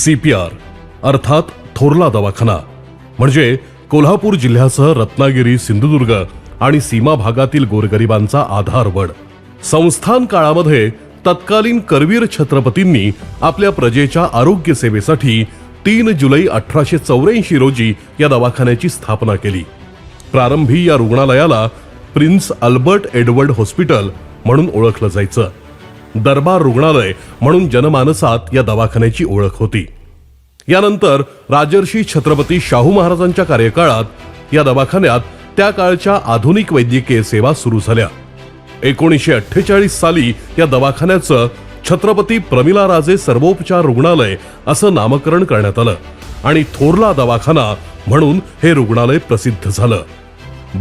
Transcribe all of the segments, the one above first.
CPR अर्थात थोरला दवाखाना म्हणजे कोल्हापूर जिल्ह्यासह रत्नागिरी, सिंधुदुर्ग आणि सीमा भागातील गोरगरिबांचा आधारवड. संस्थान काळामध्ये तत्कालीन करवीर छत्रपतींनी आपल्या प्रजेच्या आरोग्य सेवेसाठी 3 जुलै 1884 रोजी या दवाखान्याची स्थापना केली. प्रारंभी या रुग्णालयाला प्रिन्स अल्बर्ट एडवर्ड हॉस्पिटल म्हणून ओळखलं जायचं. दरबार रुग्णालय म्हणून जनमानसात या दवाखान्याची ओळख होती. यानंतर राजर्षी छत्रपती शाहू महाराजांच्या कार्यकाळात या दवाखान्यात त्या काळच्या आधुनिक वैद्यकीय सेवा सुरू झाल्या. 1948 साली या दवाखान्याचं छत्रपती प्रमिलाराजे सर्वोपचार रुग्णालय असं नामकरण करण्यात आलं आणि थोरला दवाखाना म्हणून हे रुग्णालय प्रसिद्ध झालं.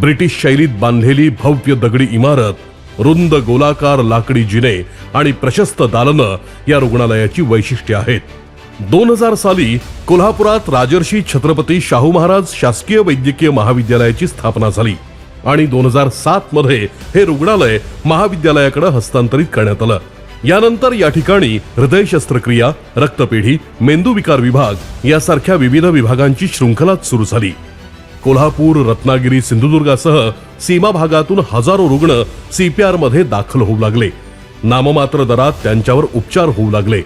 ब्रिटिश शैलीत बांधलेली भव्य दगडी इमारत, रुंद गोलाकार लाकडी जिने आणि प्रशस्त दालनं या रुग्णालयाची वैशिष्ट्ये आहेत. 2000 साली कोल्हापुरात राजर्षी छत्रपती शाहू महाराज शासकीय वैद्यकीय महाविद्यालयाची स्थापना झाली आणि 2007 मध्ये हे रुग्णालय महाविद्यालयाकडे हस्तांतरित करण्यात आलं. यानंतर या ठिकाणी हृदय शस्त्रक्रिया, रक्तपेढी, मेंदूविकार विभाग यासारख्या विविध विभागांची शृंखलाच सुरू झाली. कोल्हापूर, रत्नागिरी, सिंधुदुर्गासह सीमा भागातून हजारो रुग्ण CPR मध्ये दाखल होऊ लागले. नाममात्र दरात त्यांच्यावर उपचार होऊ लागले.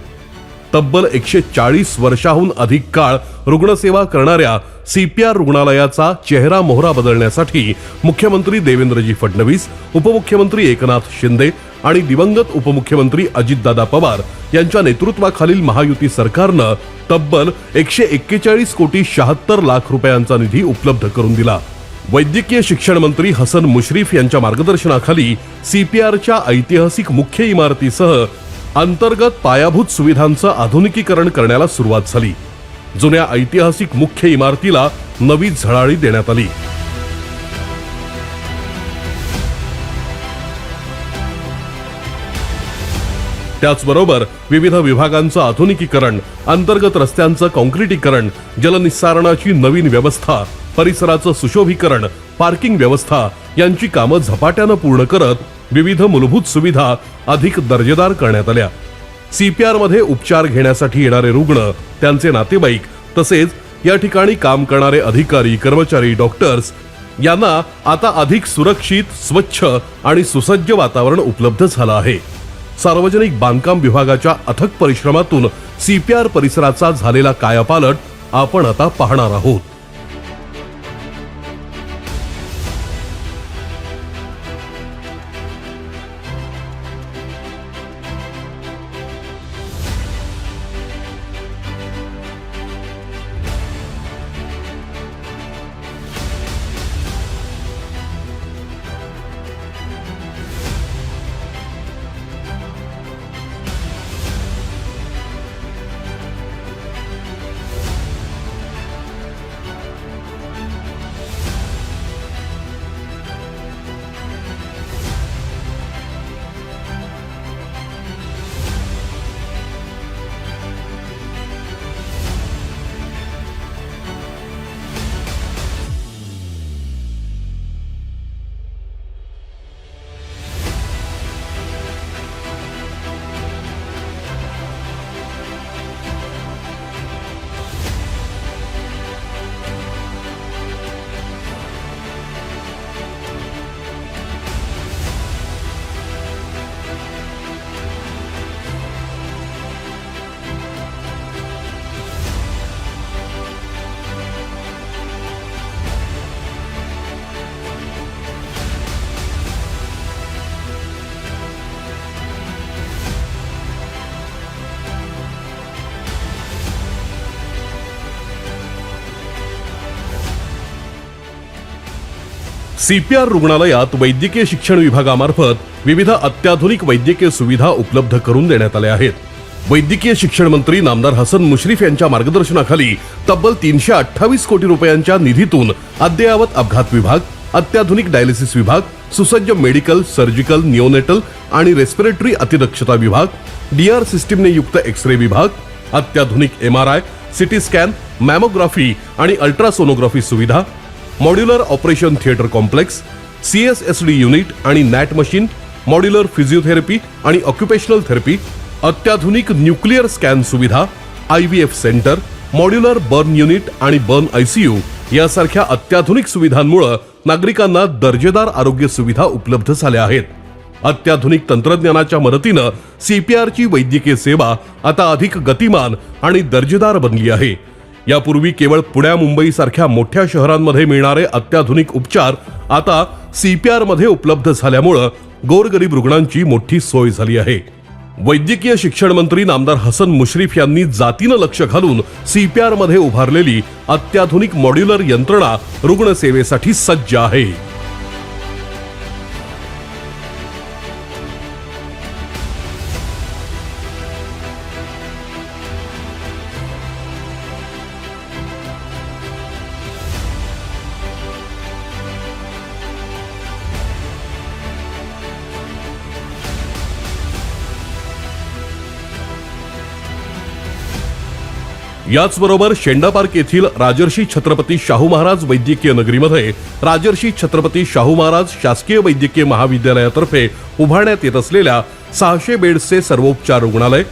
तब्बल 140 वर्षाहून अधिक काळ रुग्णसेवा करणाऱ्या CPR रुग्णालयाचा चेहरा मोहरा बदलण्यासाठी मुख्यमंत्री देवेंद्रजी फडणवीस, उपमुख्यमंत्री एकनाथ शिंदे आणि दिवंगत उपमुख्यमंत्री अजितदादा पवार यांच्या नेतृत्वाखालील महायुती सरकारनं तब्बल 141 कोटी 76 लाख रुपयांचा निधी उपलब्ध करून दिला. वैद्यकीय शिक्षण मंत्री हसन मुश्रीफ यांच्या मार्गदर्शनाखाली CPRच्या ऐतिहासिक मुख्य इमारतीसह अंतर्गत पायाभूत सुविधांचं आधुनिकीकरण करण्याला सुरुवात झाली. जुन्या ऐतिहासिक मुख्य इमारतीला नवी झळाळी देण्यात आली. त्याचबरोबर विविध विभागांचं आधुनिकीकरण, अंतर्गत रस्त्यांचं काँक्रिटीकरण, जलनिस्सारणाची नवीन व्यवस्था, परिसराचं सुशोभीकरण, पार्किंग व्यवस्था यांची कामं झपाट्यानं पूर्ण करत विविध मूलभूत सुविधा अधिक दर्जेदार करण्यात आल्या. CPR मध्ये उपचार घेण्यासाठी येणारे रुग्ण, त्यांचे नातेवाईक तसेच या ठिकाणी काम करणारे अधिकारी, कर्मचारी, डॉक्टर्स यांना आता अधिक सुरक्षित, स्वच्छ आणि सुसज्ज वातावरण उपलब्ध झालं आहे. सार्वजनिक बांधकाम विभागाच्या अथक परिश्रमातून CPR परिसराचा झालेला कायापालट आपण आता पाहणार आहोत. CPR रुग्णालयात वैद्यकीय शिक्षण विभागामार्फत विविध अत्याधुनिक वैद्यकीय सुविधा उपलब्ध करून देण्यात आल्या आहेत. वैद्यकीय शिक्षण मंत्री नामदार हसन मुश्रीफ यांच्या मार्गदर्शनाखाली तब्बल 328 कोटी रुपयांच्या निधीतून अद्ययावत अपघात विभाग, अत्याधुनिक डायलिसिस विभाग, सुसज्ज मेडिकल, सर्जिकल, निओनेटल आणि रेस्पिरेटरी अतिदक्षता विभाग, DR सिस्टीमने युक्त एक्स-रे विभाग, अत्याधुनिक MRI, सिटी स्कॅन, मॅमोग्राफी आणि अल्ट्रासोनोग्राफी सुविधा, modular operation theatre complex, CSSD unit आणि नॅट मशीन, मॉड्युलर फिजिओथेरपी आणि ऑक्युपेशनल थेरपी, अत्याधुनिक न्यूक्लिअर स्कॅन सुविधा, IVF centre, modular burn unit आणि बर्न ICU यासारख्या अत्याधुनिक सुविधांमुळे नागरिकांना दर्जेदार आरोग्य सुविधा उपलब्ध झाल्या आहेत. अत्याधुनिक तंत्रज्ञानाच्या मदतीनं CPR ची वैद्यकीय सेवा आता अधिक गतिमान आणि दर्जेदार बनली आहे. यापूर्वी केवळ पुणे मुंबई सारख्या मोठ्या शहरांमध्ये मिळणारे अत्याधुनिक उपचार आता CPR मध्ये उपलब्ध झाल्यामुळे गोरगरीब रुग्णांची मोठी सोय झाली आहे. वैद्यकीय शिक्षण मंत्री नामदार हसन मुश्रीफ यांनी जातीनं लक्ष घालून CPR मध्ये उभारलेली अत्याधुनिक मॉड्युलर यंत्रणा रुग्णसेवेसाठी सज्ज आहे. याचबरोबर शेंडा पार्क येथील राजर्षी छत्रपती शाहू महाराज वैद्यकीय नगरीमध्ये राजर्षी छत्रपती शाहू महाराज शासकीय वैद्यकीय महाविद्यालयातर्फे उभारण्यात येत असलेल्या 600 बेड्सचे सर्वोपचार रुग्णालय,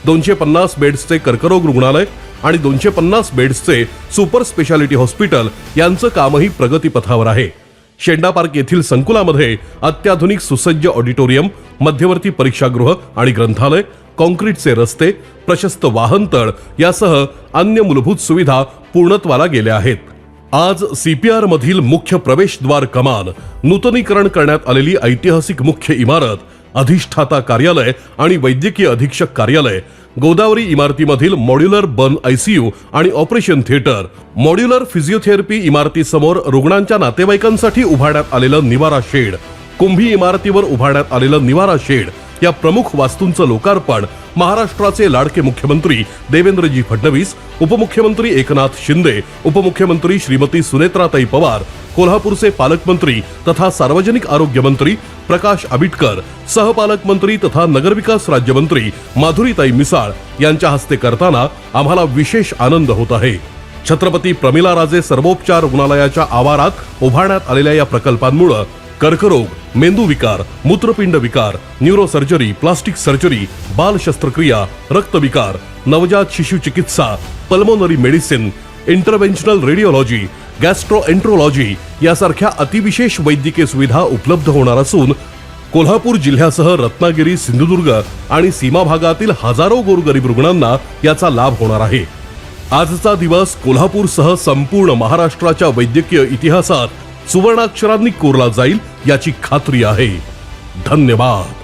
250 बेड्सचे कर्करोग रुग्णालय आणि 250 बेड्सचे सुपर स्पेशालिटी हॉस्पिटल यांचं कामही प्रगतीपथावर आहे. शेंडा पार्क येथील संकुलामध्ये अत्याधुनिक सुसज्ज ऑडिटोरियम, मध्यवर्ती परीक्षागृह आणि ग्रंथालय, कॉन्क्रीटचे रस्ते, प्रशस्त वाहनतळ यासह अन्य मूलभूत सुविधा पूर्णत्वाला गेल्या आहेत. आज CPR मधील मुख्य प्रवेशद्वार कमान, नूतनीकरण करण्यात आलेली ऐतिहासिक मुख्य इमारत, अधिष्ठाता कार्यालय आणि वैद्यकीय अधीक्षक कार्यालय, गोदावरी इमारतीमधील मॉड्युलर बर्न ICU आणि ऑपरेशन थिएटर, मॉड्युलर फिजिओथेरपी इमारतीसमोर रुग्णांच्या नातेवाईकांसाठी उभारण्यात आलेलं निवारा शेड, कुंभी इमारतीवर उभारण्यात आलेलं निवारा शेड या प्रमुख वास्तूंचं लोकार्पण महाराष्ट्राचे लाडके मुख्यमंत्री देवेंद्रजी फडणवीस, उपमुख्यमंत्री एकनाथ शिंदे, उपमुख्यमंत्री श्रीमती सुनेत्राताई पवार, कोल्हापूरचे पालकमंत्री तथा सार्वजनिक आरोग्य मंत्री प्रकाश आबिटकर, सहपालकमंत्री तथा नगरविकास राज्यमंत्री माधुरीताई मिसाळ यांच्या हस्ते करताना आम्हाला विशेष आनंद होत आहे. छत्रपती प्रमिलाराजे सर्वोपचार रुग्णालयाच्या आवारात उभारण्यात आलेल्या या प्रकल्पांमुळे कर्करोग, मेंदूविकार, मूत्रपिंड विकार, न्यूरोसर्जरी, प्लास्टिक सर्जरी, बाल शस्त्रक्रिया, रक्तविकार, नवजात शिशु चिकित्सा, पल्मोनरी मेडिसिन, इंटरव्हेन्शनल रेडिओलॉजी, गॅस्ट्रोएंट्रोलॉजी यासारख्या अतिविशेष वैद्यकीय सुविधा उपलब्ध होणार असून कोल्हापूर जिल्ह्यासह रत्नागिरी, सिंधुदुर्ग आणि सीमा भागातील हजारो गोरगरीब रुग्णांना याचा लाभ होणार आहे. आजचा दिवस कोल्हापूरसह संपूर्ण महाराष्ट्राच्या वैद्यकीय इतिहासात सुवर्णाक्षरांनी कोरला जाईल याची खात्री आहे. धन्यवाद.